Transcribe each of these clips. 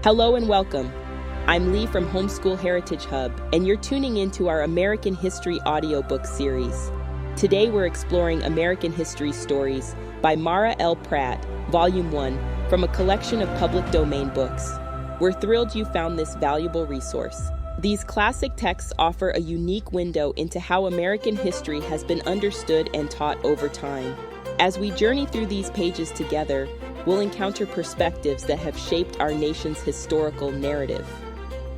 Hello and welcome. I'm Lee from Homeschool Heritage Hub, and you're tuning into our American History audiobook series. Today we're exploring American History Stories by Mara L. Pratt, Volume 1, from a collection of public domain books. We're thrilled you found this valuable resource. These classic texts offer a unique window into how American history has been understood and taught over time. As we journey through these pages together, we'll encounter perspectives that have shaped our nation's historical narrative.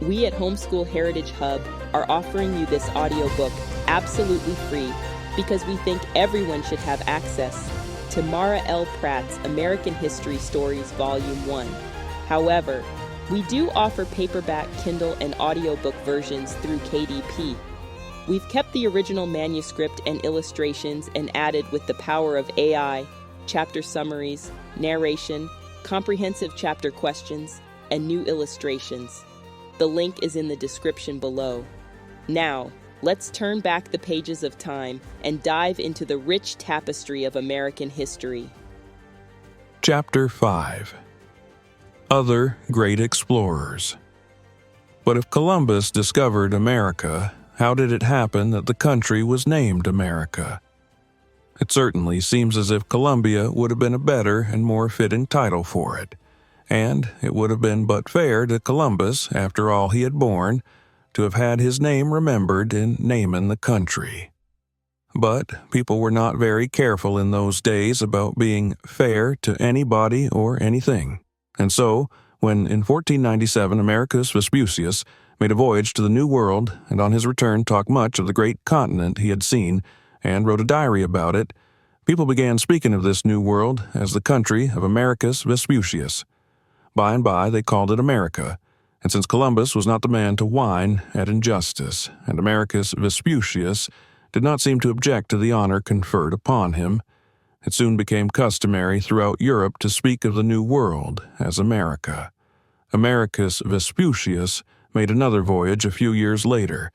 We at Homeschool Heritage Hub are offering you this audiobook absolutely free because we think everyone should have access to Mara L. Pratt's American History Stories Volume 1. However, we do offer paperback, Kindle, and audiobook versions through KDP. We've kept the original manuscript and illustrations and added, with the power of AI, chapter summaries, narration, comprehensive chapter questions, and new illustrations. The link is in the description below. Now, let's turn back the pages of time and dive into the rich tapestry of American history. Chapter 5. Other Great Explorers. But if Columbus discovered America, how did it happen that the country was named America? It certainly seems as if Columbia would have been a better and more fitting title for it, and it would have been but fair to Columbus, after all he had borne, to have had his name remembered in naming the country. But people were not very careful in those days about being fair to anybody or anything, and so, when in 1497 Americus Vespucius made a voyage to the New World and on his return talked much of the great continent he had seen, and wrote a diary about it, people began speaking of this New World as the country of Americus Vespucius. By and by they called it America, and since Columbus was not the man to whine at injustice, and Americus Vespucius did not seem to object to the honor conferred upon him, it soon became customary throughout Europe to speak of the New World as America. Americus Vespucius made another voyage a few years later,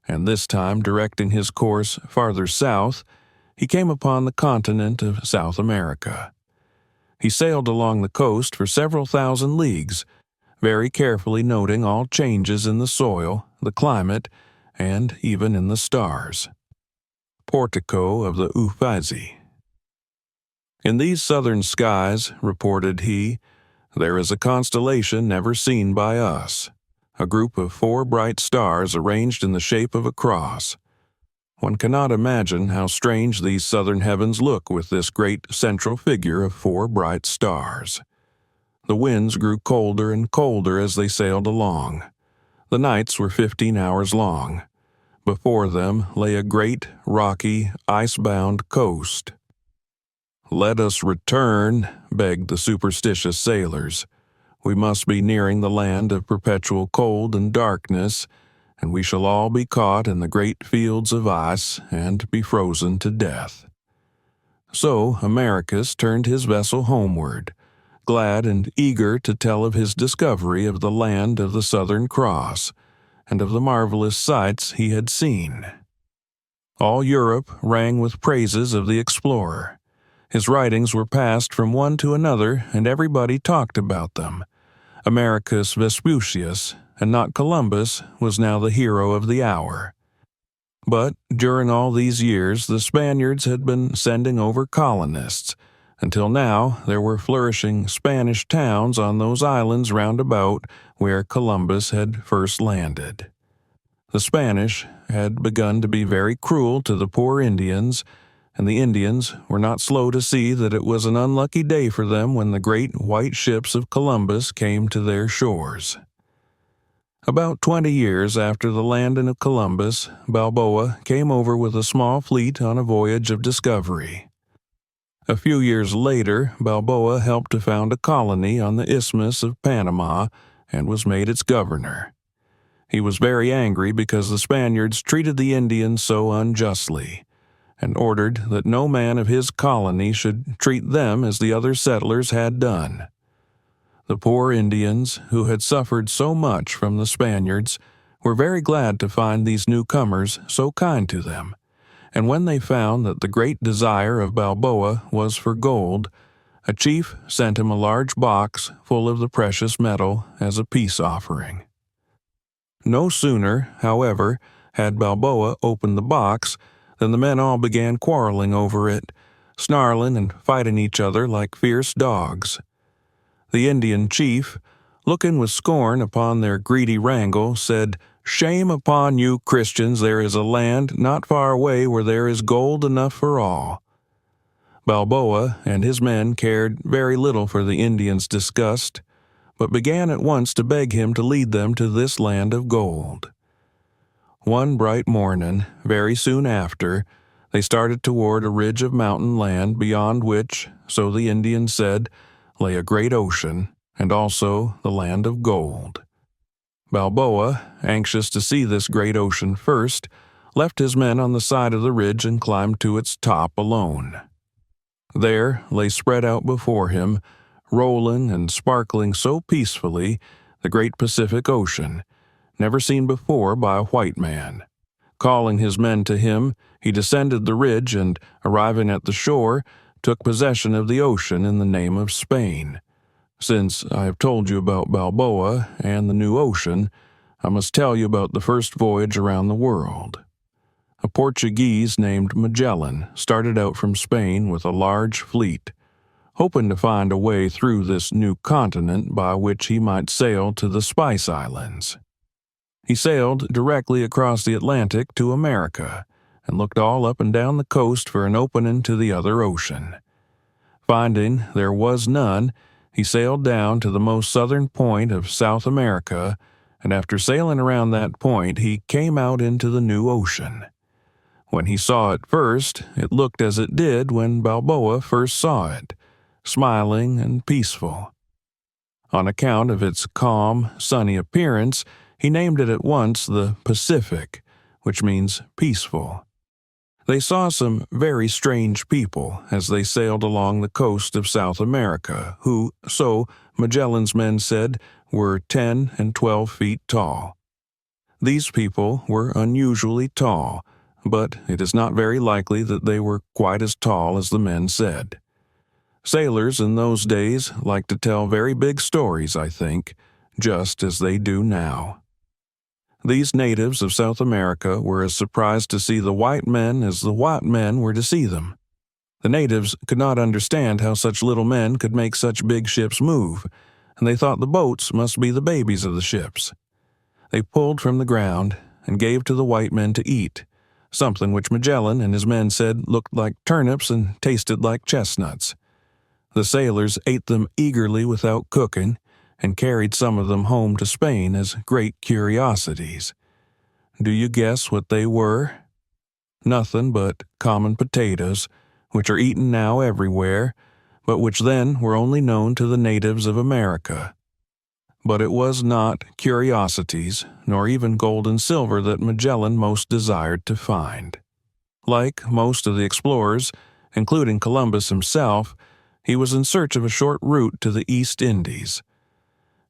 and this time directing his course farther south, he came upon the continent of South America. He sailed along the coast for several thousand leagues, very carefully noting all changes in the soil, the climate, and even in the stars. Portico of the Uffizi. In these southern skies, reported he, there is a constellation never seen by us, a group of 4 bright stars arranged in the shape of a cross. One cannot imagine how strange these southern heavens look with this great central figure of 4 bright stars. The winds grew colder and colder as they sailed along. The nights were 15 hours long. Before them lay a great, rocky, ice-bound coast. "Let us return," begged the superstitious sailors. "We must be nearing the land of perpetual cold and darkness, and we shall all be caught in the great fields of ice and be frozen to death." So Americus turned his vessel homeward, glad and eager to tell of his discovery of the land of the Southern Cross and of the marvelous sights he had seen. All Europe rang with praises of the explorer. His writings were passed from one to another, and everybody talked about them. Americus Vespucius, and not Columbus, was now the hero of the hour. But during all these years the Spaniards had been sending over colonists, until now there were flourishing Spanish towns on those islands round about where Columbus had first landed. The Spanish had begun to be very cruel to the poor Indians, and the Indians were not slow to see that it was an unlucky day for them when the great white ships of Columbus came to their shores. About 20 years after the landing of Columbus, Balboa came over with a small fleet on a voyage of discovery. A few years later, Balboa helped to found a colony on the Isthmus of Panama and was made its governor. He was very angry because the Spaniards treated the Indians so unjustly, and ordered that no man of his colony should treat them as the other settlers had done. The poor Indians, who had suffered so much from the Spaniards, were very glad to find these newcomers so kind to them, and when they found that the great desire of Balboa was for gold, a chief sent him a large box full of the precious metal as a peace offering. No sooner, however, had Balboa opened the box than the men all began quarreling over it, snarling and fighting each other like fierce dogs. The Indian chief, looking with scorn upon their greedy wrangle, said, "Shame upon you, Christians, there is a land not far away where there is gold enough for all." Balboa and his men cared very little for the Indians' disgust, but began at once to beg him to lead them to this land of gold. One bright morning, very soon after, they started toward a ridge of mountain land beyond which, so the Indians said, lay a great ocean, and also the land of gold. Balboa, anxious to see this great ocean first, left his men on the side of the ridge and climbed to its top alone. There lay spread out before him, rolling and sparkling so peacefully, the great Pacific Ocean, never seen before by a white man. Calling his men to him, he descended the ridge and, arriving at the shore, took possession of the ocean in the name of Spain. Since I have told you about Balboa and the new ocean, I must tell you about the first voyage around the world. A Portuguese named Magellan started out from Spain with a large fleet, hoping to find a way through this new continent by which he might sail to the Spice Islands. He sailed directly across the Atlantic to America and looked all up and down the coast for an opening to the other ocean. Finding there was none, he sailed down to the most southern point of South America, and after sailing around that point, he came out into the new ocean. When he saw it first, it looked as it did when Balboa first saw it, smiling and peaceful. On account of its calm, sunny appearance, he named it at once the Pacific, which means peaceful. They saw some very strange people as they sailed along the coast of South America, who, so Magellan's men said, were 10 and 12 feet tall. These people were unusually tall, but it is not very likely that they were quite as tall as the men said. Sailors in those days liked to tell very big stories, I think, just as they do now. These natives of South America were as surprised to see the white men as the white men were to see them. The natives could not understand how such little men could make such big ships move, and they thought the boats must be the babies of the ships. They pulled from the ground and gave to the white men to eat, something which Magellan and his men said looked like turnips and tasted like chestnuts. The sailors ate them eagerly without cooking, and carried some of them home to Spain as great curiosities. Do you guess what they were? Nothing but common potatoes, which are eaten now everywhere, but which then were only known to the natives of America. But it was not curiosities, nor even gold and silver that Magellan most desired to find. Like most of the explorers, including Columbus himself, he was in search of a short route to the East Indies.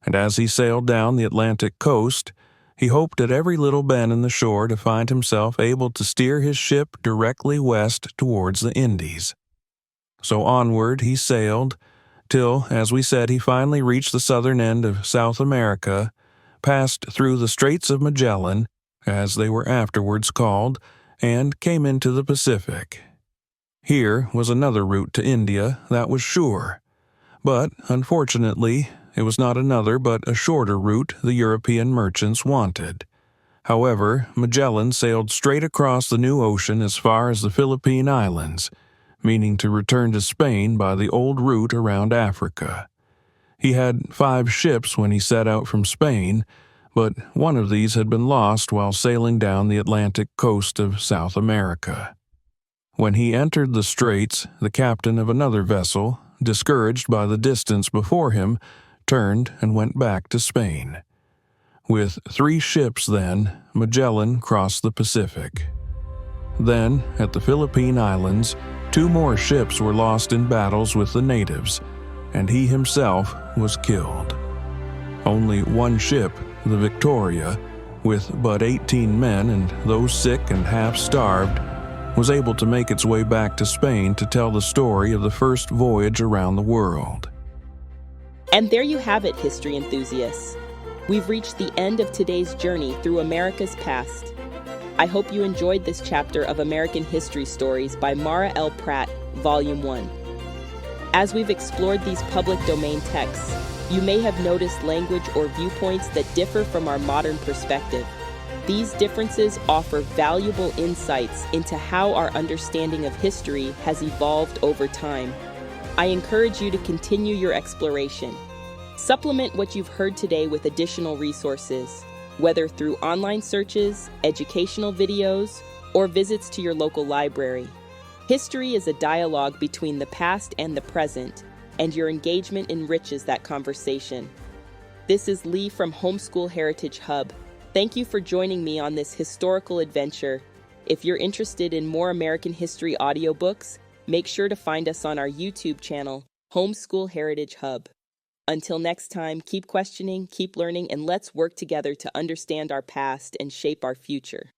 And as he sailed down the Atlantic coast, he hoped at every little bend in the shore to find himself able to steer his ship directly west towards the Indies. So onward he sailed, till, as we said, he finally reached the southern end of South America, passed through the Straits of Magellan, as they were afterwards called, and came into the Pacific. Here was another route to India that was sure, but, unfortunately, it was not another but a shorter route the European merchants wanted. However, Magellan sailed straight across the new ocean as far as the Philippine Islands, meaning to return to Spain by the old route around Africa. He had 5 ships when he set out from Spain, but one of these had been lost while sailing down the Atlantic coast of South America. When he entered the straits, the captain of another vessel, discouraged by the distance before him, turned and went back to Spain. With 3 ships, then, Magellan crossed the Pacific. Then, at the Philippine Islands, 2 more ships were lost in battles with the natives, and he himself was killed. Only one ship, the Victoria, with but 18 men and those sick and half-starved, was able to make its way back to Spain to tell the story of the first voyage around the world. And there you have it, history enthusiasts. We've reached the end of today's journey through America's past. I hope you enjoyed this chapter of American History Stories by Mara L. Pratt, Volume 1. As we've explored these public domain texts, you may have noticed language or viewpoints that differ from our modern perspective. These differences offer valuable insights into how our understanding of history has evolved over time. I encourage you to continue your exploration. Supplement what you've heard today with additional resources, whether through online searches, educational videos, or visits to your local library. History is a dialogue between the past and the present, and your engagement enriches that conversation. This is Lee from Homeschool Heritage Hub. Thank you for joining me on this historical adventure. If you're interested in more American history audiobooks, make sure to find us on our YouTube channel, Homeschool Heritage Hub. Until next time, keep questioning, keep learning, and let's work together to understand our past and shape our future.